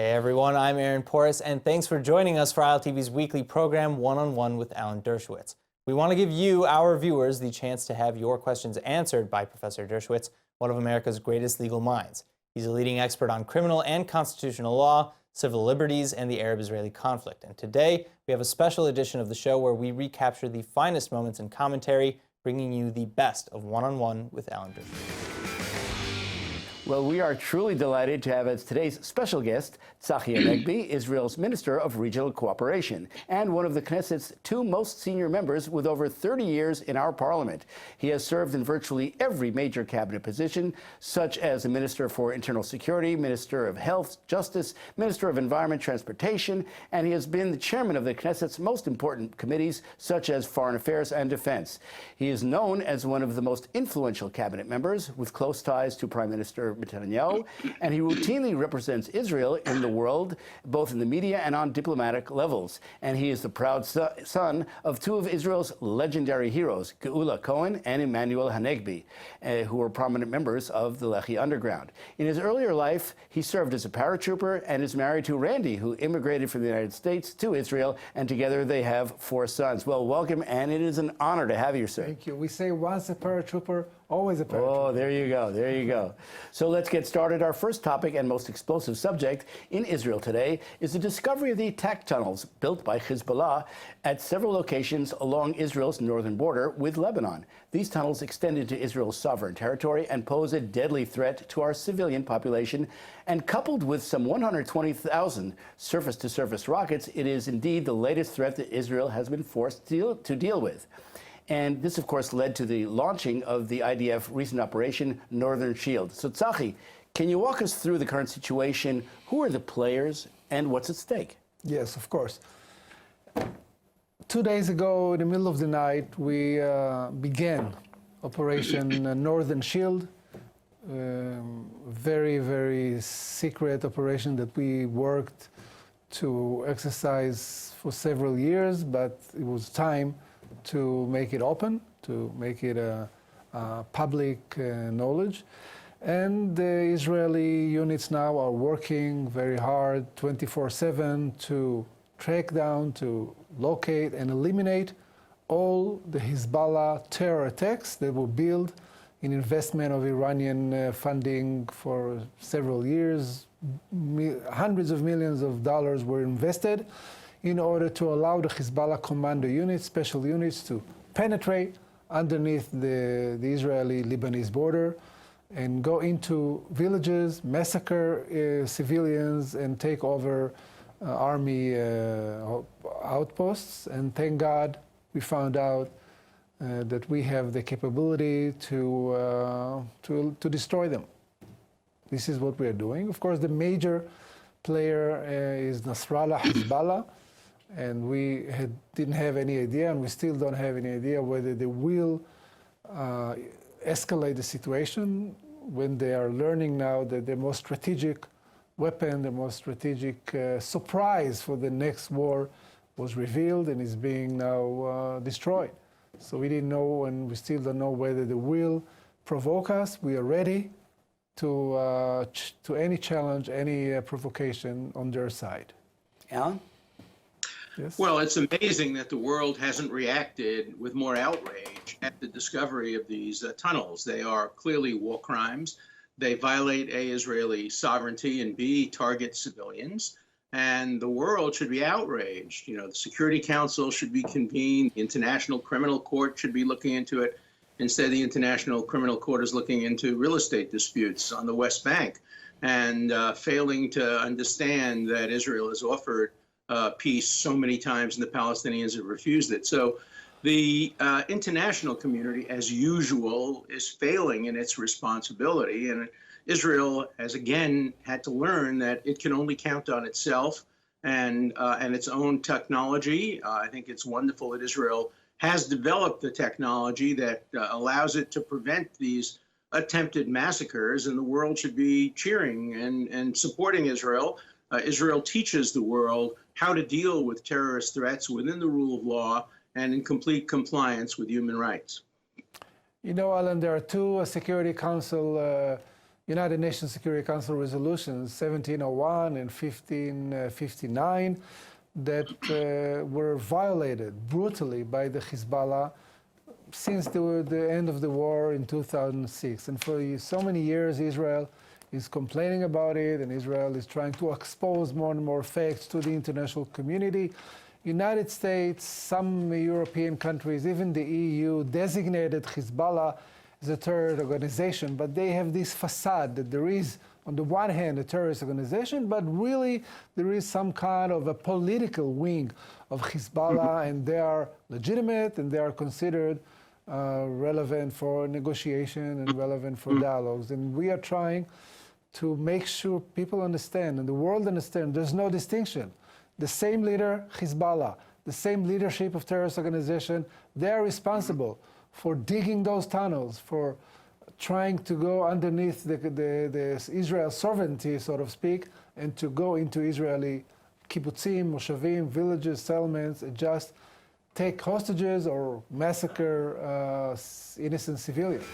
Hey everyone, I'm Aaron Porras, and thanks for joining us for ILTV's weekly program, One-on-One with Alan Dershowitz. We want to give you, our viewers, the chance to have your questions answered by Professor Dershowitz, one of America's greatest legal minds. He's a leading expert on criminal and constitutional law, civil liberties, and the Arab-Israeli conflict. And today, we have a special edition of the show where we recapture the finest moments in commentary, bringing you the best of One-on-One with Alan Dershowitz. Well, we are truly delighted to have as today's special guest, Tzachi Hanegbi, Israel's Minister of Regional Cooperation, and one of the Knesset's two most senior members with over 30 years in our parliament. He has served in virtually every major cabinet position, such as the Minister for Internal Security, Minister of Health, Justice, Minister of Environment, Transportation, and he has been the chairman of the Knesset's most important committees, such as Foreign Affairs and Defense. He is known as one of the most influential cabinet members, with close ties to Prime Minister Netanyahu, and he routinely represents Israel in the world, both in the media and on diplomatic levels. And he is the proud son of two of Israel's legendary heroes, Geula Cohen and Emmanuel Hanegbi, who were prominent members of the Lehi Underground. In his earlier life, he served as a paratrooper and is married to Randy, who immigrated from the United States to Israel, and together they have 4 sons. Well, welcome, and it is an honor to have you, sir. Thank you. We say once a paratrooper, always a paratrooper. Oh, there you go. There you go. So let's get started. Our first topic and most explosive subject in Israel today is the discovery of the attack tunnels built by Hezbollah at several locations along Israel's northern border with Lebanon. These tunnels extend into Israel's sovereign territory and pose a deadly threat to our civilian population. And coupled with some 120,000 surface-to-surface rockets, it is indeed the latest threat that Israel has been forced to deal with. And this, of course, led to the launching of the IDF recent operation, Northern Shield. So, Tzachi, can you walk us through the current situation? Who are the players and what's at stake? Yes, of course. 2 days ago, in the middle of the night, we began Operation Northern Shield. Very, very secret operation that we worked to exercise for several years, but it was time to make it open, to make it a public knowledge. And the Israeli units now are working very hard, 24/7, to track down, to locate and eliminate all the Hezbollah terror attacks that were built in investment of Iranian funding for several years. Hundreds of millions of dollars were invested in order to allow the Hezbollah commando units, special units, to penetrate underneath the Israeli-Lebanese border and go into villages, massacre civilians, and take over army outposts. And thank God we found out that we have the capability to destroy them. This is what we are doing. Of course, the major player is Nasrallah, Hezbollah. And we didn't have any idea, and we still don't have any idea whether they will escalate the situation when they are learning now that the most strategic weapon, the most strategic surprise for the next war was revealed and is being now destroyed. So we didn't know, and we still don't know whether they will provoke us. We are ready to any challenge, any provocation on their side. Alan? Yes. Well, it's amazing that the world hasn't reacted with more outrage at the discovery of these tunnels. They are clearly war crimes. They violate A, Israeli sovereignty, and B, target civilians. And the world should be outraged. You know, the Security Council should be convened. The International Criminal Court should be looking into it. Instead, the International Criminal Court is looking into real estate disputes on the West Bank and failing to understand that Israel has offered peace so many times, and the Palestinians have refused it. So the international community, as usual, is failing in its responsibility. And Israel has again had to learn that it can only count on itself and its own technology. I think it's wonderful that Israel has developed the technology that allows it to prevent these attempted massacres, and the world should be cheering and supporting Israel. Israel teaches the world how to deal with terrorist threats within the rule of law and in complete compliance with human rights. You know, Alan, there are two Security Council United Nations Security Council resolutions 1701 and 1559 that were violated brutally by the Hezbollah since the end of the war in 2006. And for so many years, Israel is complaining about it, and Israel is trying to expose more and more facts to the international community. United States, some European countries, even the EU, designated Hezbollah as a terrorist organization, but they have this facade that there is, on the one hand, a terrorist organization, but really there is some kind of a political wing of Hezbollah, and they are legitimate and they are considered relevant for negotiation and relevant for dialogues. And we are trying to make sure people understand and the world understand there's no distinction. The same leader, Hezbollah, the same leadership of terrorist organization, they are responsible for digging those tunnels, for trying to go underneath the Israel sovereignty, so to speak, and to go into Israeli kibbutzim, moshavim, villages, settlements, and just take hostages or massacre innocent civilians.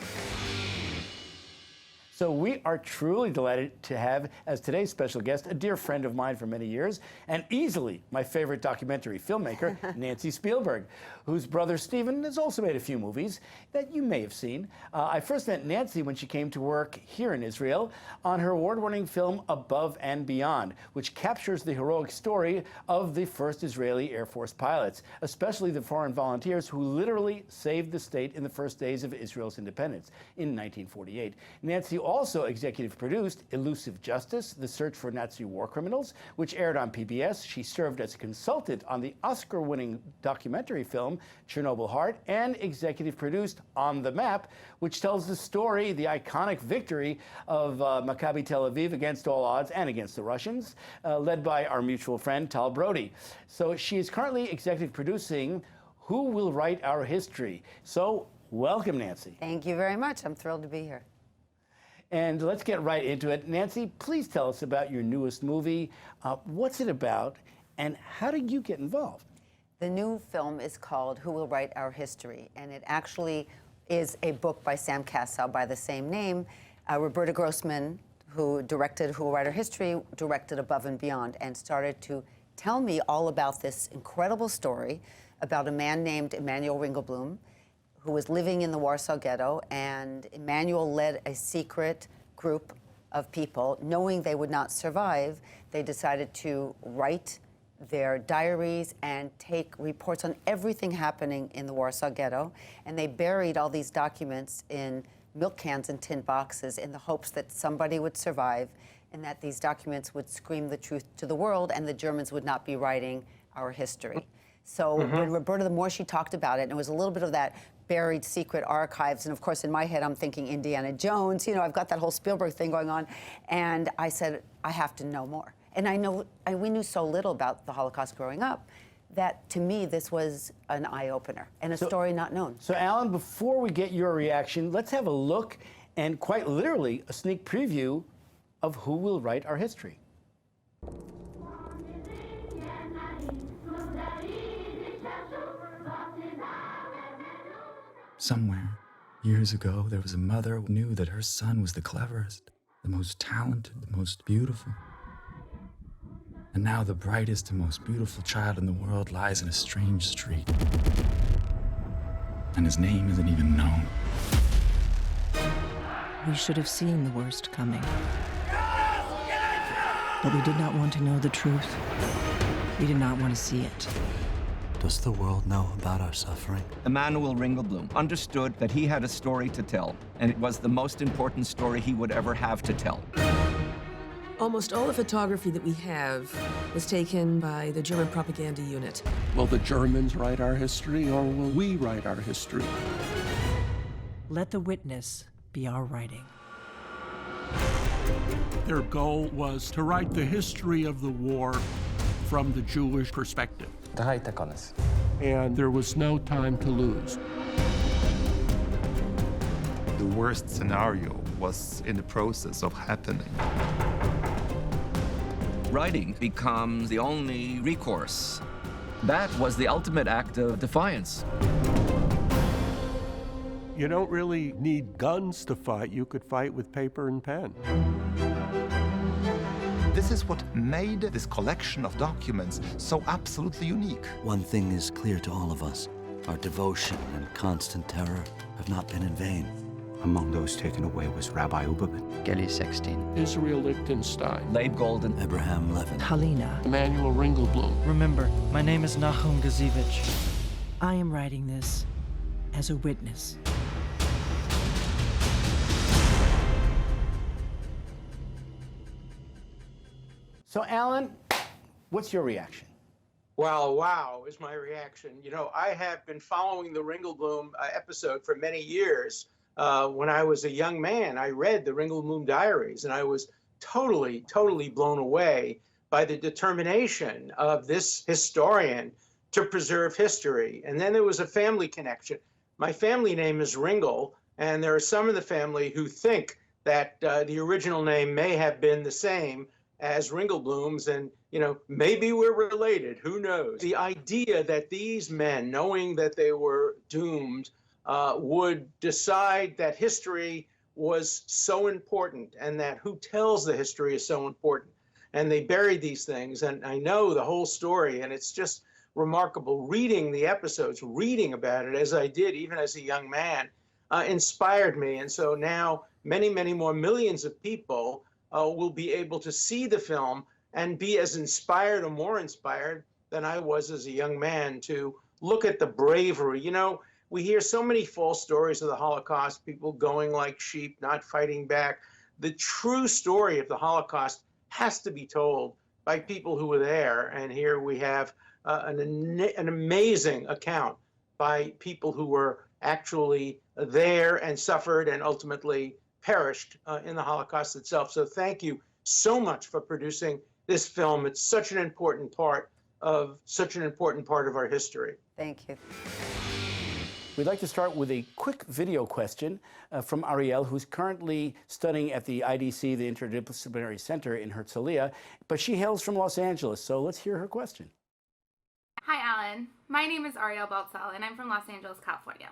So we are truly delighted to have, as today's special guest, a dear friend of mine for many years, and easily my favorite documentary filmmaker, Nancy Spielberg, whose brother Steven has also made a few movies that you may have seen. I first met Nancy when she came to work here in Israel on her award-winning film Above and Beyond, which captures the heroic story of the first Israeli Air Force pilots, especially the foreign volunteers who literally saved the state in the first days of Israel's independence in 1948. Nancy also executive produced Elusive Justice, The Search for Nazi War Criminals, which aired on PBS. She served as a consultant on the Oscar-winning documentary film Chernobyl Heart, and executive produced On the Map, which tells the story, the iconic victory of Maccabi Tel Aviv against all odds and against the Russians, led by our mutual friend Tal Brody. So she is currently executive producing Who Will Write Our History? So welcome, Nancy. Thank you very much. I'm thrilled to be here. And let's get right into it. Nancy, please tell us about your newest movie. What's it about, and how did you get involved? The new film is called Who Will Write Our History, and it actually is a book by Sam Kassow by the same name. Roberta Grossman, who directed Who Will Write Our History, directed Above and Beyond, and started to tell me all about this incredible story about a man named Emanuel Ringelblum, who was living in the Warsaw Ghetto, and Emanuel led a secret group of people. Knowing they would not survive, they decided to write their diaries and take reports on everything happening in the Warsaw Ghetto, and they buried all these documents in milk cans and tin boxes in the hopes that somebody would survive and that these documents would scream the truth to the world and the Germans would not be writing our history. So when Roberta, the more she talked about it, and it was a little bit of that buried secret archives, and of course in my head I'm thinking Indiana Jones, you know, I've got that whole Spielberg thing going on, and I said, I have to know more. And we knew so little about the Holocaust growing up that to me this was an eye-opener and a story not known. So Alan, before we get your reaction, let's have a look, and quite literally a sneak preview of Who Will Write Our History. Somewhere, years ago, there was a mother who knew that her son was the cleverest, the most talented, the most beautiful. And now the brightest and most beautiful child in the world lies in a strange street. And his name isn't even known. We should have seen the worst coming. But we did not want to know the truth. We did not want to see it. Does the world know about our suffering? Emanuel Ringelblum understood that he had a story to tell, and it was the most important story he would ever have to tell. Almost all the photography that we have was taken by the German propaganda unit. Will the Germans write our history, or will we write our history? Let the witness be our writing. Their goal was to write the history of the war from the Jewish perspective. And there was no time to lose. The worst scenario was in the process of happening. Writing becomes the only recourse. That was the ultimate act of defiance. You don't really need guns to fight. You could fight with paper and pen. This is what made this collection of documents so absolutely unique. One thing is clear to all of us. Our devotion and constant terror have not been in vain. Among those taken away was Rabbi Uberman, Geli Sexton, Israel Lichtenstein, Leib Golden, Abraham Levin, Halina. Emmanuel Ringelblum. Remember, my name is Nahum Gazivich. I am writing this as a witness. So, Alan, what's your reaction? Well, wow, is my reaction. You know, I have been following the Ringelblum episode for many years. When I was a young man, I read the Ringelblum diaries, and I was totally, totally blown away by the determination of this historian to preserve history. And then there was a family connection. My family name is Ringel, and there are some in the family who think that the original name may have been the same as Ringelblum's, and you know, maybe we're related, who knows? The idea that these men, knowing that they were doomed, would decide that history was so important and that who tells the history is so important. And they buried these things, and I know the whole story, and it's just remarkable. Reading the episodes, reading about it as I did even as a young man, inspired me. And so now many, many more millions of people will be able to see the film and be as inspired or more inspired than I was as a young man to look at the bravery. You know, we hear so many false stories of the Holocaust, people going like sheep, not fighting back. The true story of the Holocaust has to be told by people who were there. And here we have an amazing account by people who were actually there and suffered and ultimately perished in the Holocaust itself. So thank you so much for producing this film. It's such an important part of our history. Thank you. We'd like to start with a quick video question from Ariel, who's currently studying at the IDC, the Interdisciplinary Center in Herzliya, but she hails from Los Angeles. So let's hear her question. Hi, Alan. My name is Ariel Baltzell, and I'm from Los Angeles, California.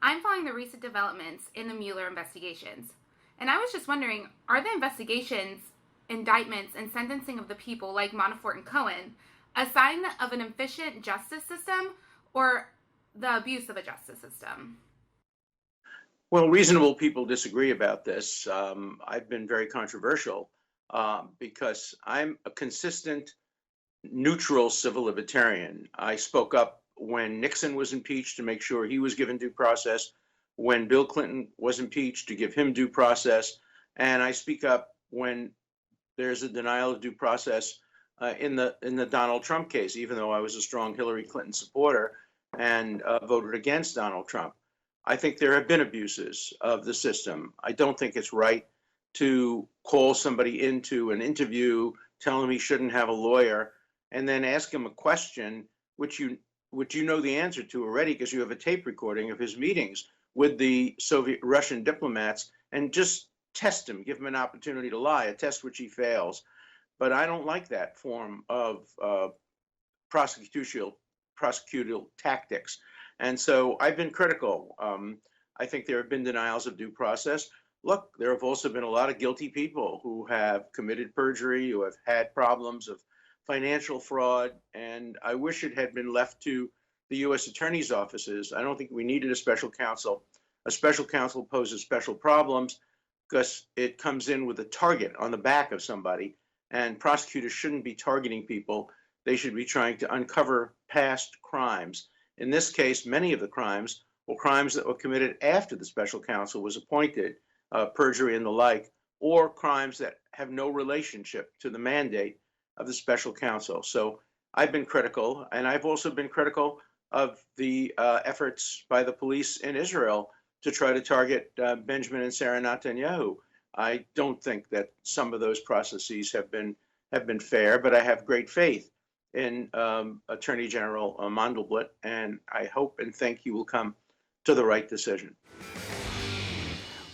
I'm following the recent developments in the Mueller investigations. And I was just wondering, are the investigations, indictments, and sentencing of the people like Manafort and Cohen a sign of an efficient justice system or the abuse of a justice system? Well, reasonable people disagree about this. I've been very controversial because I'm a consistent, neutral civil libertarian. I spoke up when Nixon was impeached to make sure he was given due process, when Bill Clinton was impeached to give him due process, and I speak up when there's a denial of due process in the Donald Trump case, even though I was a strong Hillary Clinton supporter and voted against Donald Trump. I think there have been abuses of the system. I don't think it's right to call somebody into an interview, tell him he shouldn't have a lawyer, and then ask him a question which you know the answer to already because you have a tape recording of his meetings with the Soviet Russian diplomats, and just test him, give him an opportunity to lie, a test which he fails. But I don't like that form of prosecutorial tactics. And so I've been critical. I think there have been denials of due process. Look, there have also been a lot of guilty people who have committed perjury, who have had problems of financial fraud, and I wish it had been left to the U.S. attorney's offices. I don't think we needed a special counsel. A special counsel poses special problems because it comes in with a target on the back of somebody, and prosecutors shouldn't be targeting people. They should be trying to uncover past crimes. In this case, many of the crimes were crimes that were committed after the special counsel was appointed, perjury and the like, or crimes that have no relationship to the mandate of the special counsel. So I've been critical, and I've also been critical of the efforts by the police in Israel to try to target Benjamin and Sarah Netanyahu. I don't think that some of those processes have been fair, but I have great faith in Attorney General Mandelblit, and I hope and think he will come to the right decision.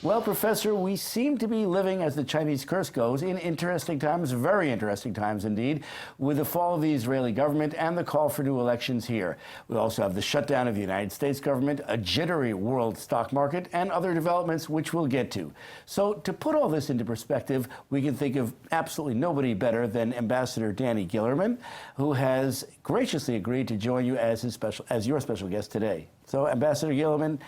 Well, Professor, we seem to be living, as the Chinese curse goes, in interesting times, very interesting times indeed, with the fall of the Israeli government and the call for new elections here. We also have the shutdown of the United States government, a jittery world stock market, and other developments which we'll get to. So to put all this into perspective, we can think of absolutely nobody better than Ambassador Danny Gillerman, who has graciously agreed to join you as your special guest today. So, Ambassador Gillerman,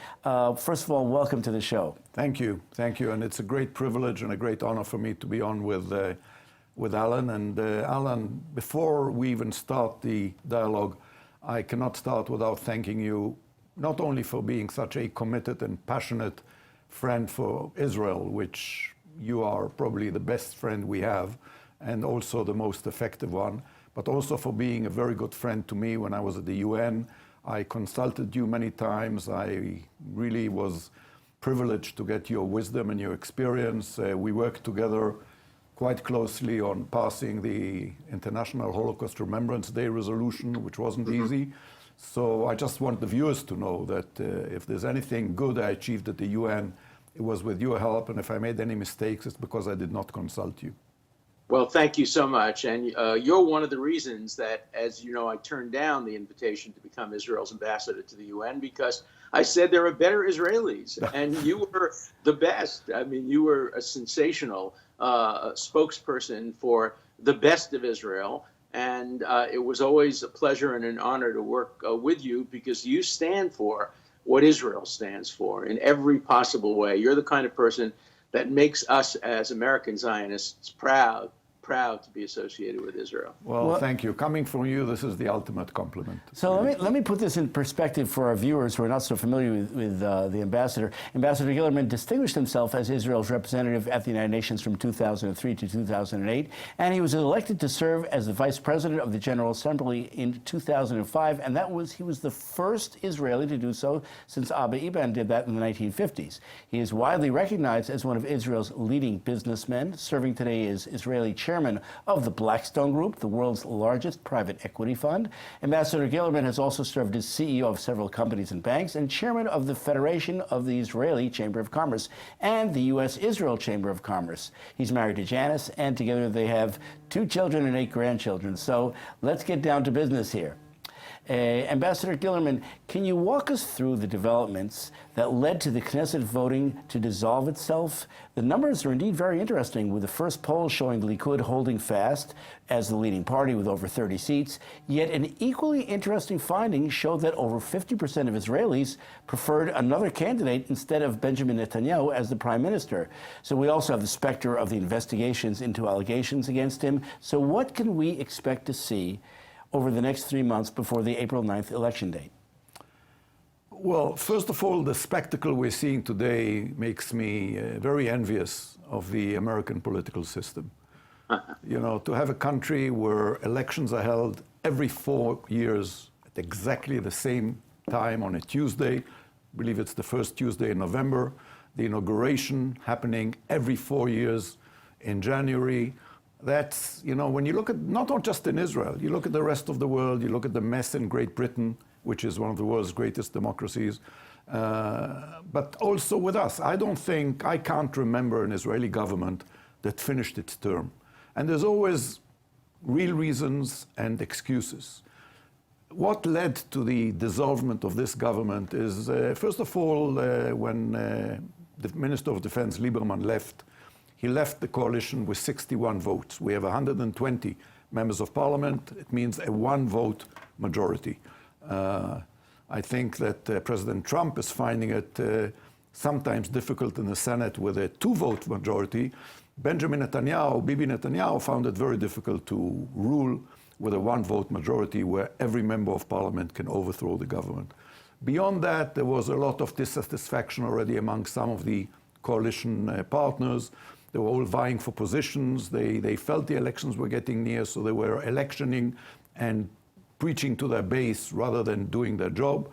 first of all, welcome to the show. Thank you, and it's a great privilege and a great honor for me to be on with Alan. And Alan, before we even start the dialogue, I cannot start without thanking you, not only for being such a committed and passionate friend for Israel, which you are probably the best friend we have, and also the most effective one, but also for being a very good friend to me when I was at the UN. I consulted you many times. I really was privileged to get your wisdom and your experience. We worked together quite closely on passing the International Holocaust Remembrance Day resolution, which wasn't easy. So I just want the viewers to know that if there's anything good I achieved at the UN, it was with your help. And if I made any mistakes, it's because I did not consult you. Well, thank you so much. And you're one of the reasons that, as you know, I turned down the invitation to become Israel's ambassador to the UN, because I said there are better Israelis, and you were the best. I mean, you were a sensational spokesperson for the best of Israel. And it was always a pleasure and an honor to work with you, because you stand for what Israel stands for in every possible way. You're the kind of person that makes us as American Zionists proud to be associated with Israel. Well, thank you. Coming from you, this is the ultimate compliment. So let me put this in perspective for our viewers who are not so familiar with the ambassador. Ambassador Gillerman distinguished himself as Israel's representative at the United Nations from 2003 to 2008, and he was elected to serve as the vice president of the General Assembly in 2005, and he was the first Israeli to do so since Abba Eban did that in the 1950s. He is widely recognized as one of Israel's leading businessmen, serving today as Israeli chairman of the Blackstone Group, the world's largest private equity fund. Ambassador Gillerman has also served as CEO of several companies and banks and chairman of the Federation of the Israeli Chamber of Commerce and the U.S.-Israel Chamber of Commerce. He's married to Janice, and together they have 2 children and 8 grandchildren. So let's get down to business here. Ambassador Gillerman, can you walk us through the developments that led to the Knesset voting to dissolve itself? The numbers are indeed very interesting, with the first poll showing the Likud holding fast as the leading party with over 30 seats. Yet an equally interesting finding showed that over 50% of Israelis preferred another candidate instead of Benjamin Netanyahu as the prime minister. So we also have the specter of the investigations into allegations against him. So what can we expect to see over the next 3 months before the April 9th election date? Well, first of all, the spectacle we're seeing today makes me very envious of the American political system. You know, to have a country where elections are held every 4 years at exactly the same time on a Tuesday. I believe it's the first Tuesday in November. The inauguration happening every 4 years in January. That's, you know, when you look at, not just in Israel, you look at the rest of the world, you look at the mess in Great Britain, which is one of the world's greatest democracies, but also with us. I can't remember an Israeli government that finished its term. And there's always real reasons and excuses. What led to the dissolvement of this government is, first of all, when the Minister of Defense, Lieberman, left, he left the coalition with 61 votes. We have 120 members of parliament. It means a 1-vote majority. I think that President Trump is finding it sometimes difficult in the Senate with a 2-vote majority. Benjamin Netanyahu, Bibi Netanyahu, found it very difficult to rule with a 1-vote majority where every member of parliament can overthrow the government. Beyond that, there was a lot of dissatisfaction already among some of the coalition partners. They were all vying for positions. They felt the elections were getting near, so they were electioning and preaching to their base rather than doing their job.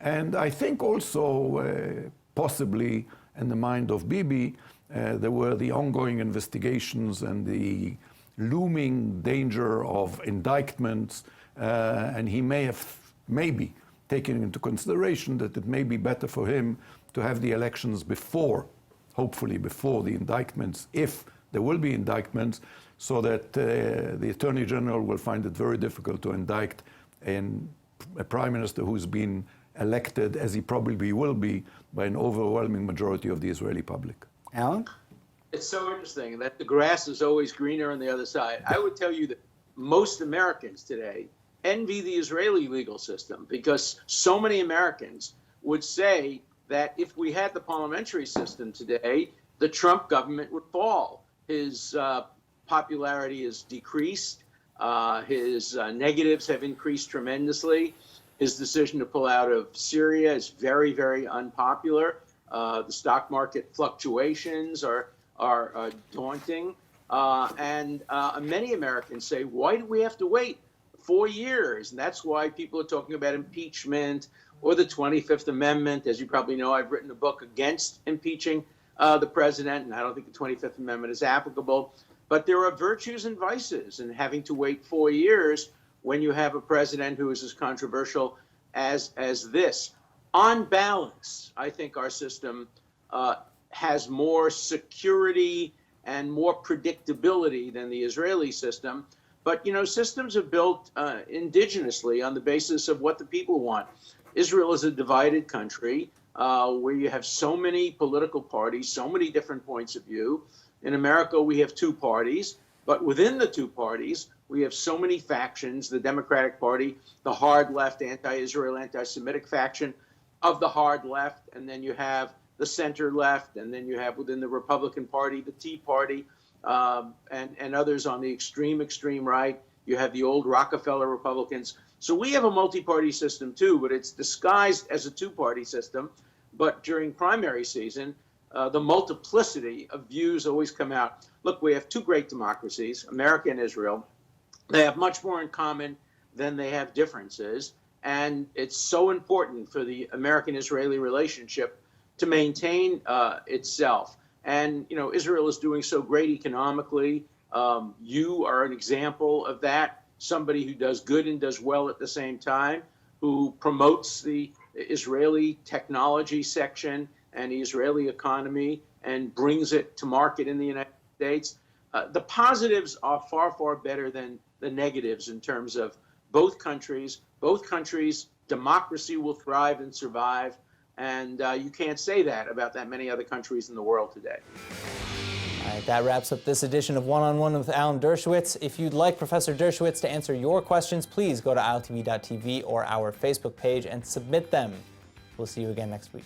And I think also, possibly in the mind of Bibi, there were the ongoing investigations and the looming danger of indictments, and he may have maybe taken into consideration that it may be better for him to have the elections before hopefully before the indictments, if there will be indictments, so that the Attorney General will find it very difficult to indict a prime minister who's been elected, as he probably will be, by an overwhelming majority of the Israeli public. Alan? It's so interesting that the grass is always greener on the other side. I would tell you that most Americans today envy the Israeli legal system, because so many Americans would say that if we had the parliamentary system today, the Trump government would fall. His popularity has decreased. His negatives have increased tremendously. His decision to pull out of Syria is very, very unpopular. The stock market fluctuations are daunting. And many Americans say, why do we have to wait 4 years? And that's why people are talking about impeachment or the 25th Amendment. As you probably know, I've written a book against impeaching the president, and I don't think the 25th Amendment is applicable. But there are virtues and vices in having to wait 4 years when you have a president who is as controversial as this. On balance, I think our system has more security and more predictability than the Israeli system. But, you know, systems are built indigenously on the basis of what the people want. Israel is a divided country where you have so many political parties, so many different points of view. In America, we have two parties, but within the two parties, we have so many factions: the Democratic Party, the hard left, anti-Israel, anti-Semitic faction of the hard left, and then you have the center left, and then you have within the Republican Party, the Tea Party, and others on the extreme right. You have the old Rockefeller Republicans. So we have a multi-party system too, but it's disguised as a two-party system. But during primary season, the multiplicity of views always come out. Look, we have two great democracies, America and Israel. They have much more in common than they have differences. And it's so important for the American-Israeli relationship to maintain itself. And, you know, Israel is doing so great economically. You are an example of that, somebody who does good and does well at the same time, who promotes the Israeli technology section and the Israeli economy and brings it to market in the United States. The positives are far, far better than the negatives in terms of both countries. Both countries, democracy will thrive and survive. And you can't say that about that many other countries in the world today. All right, that wraps up this edition of One-on-One with Alan Dershowitz. If you'd like Professor Dershowitz to answer your questions, please go to ILTV.tv or our Facebook page and submit them. We'll see you again next week.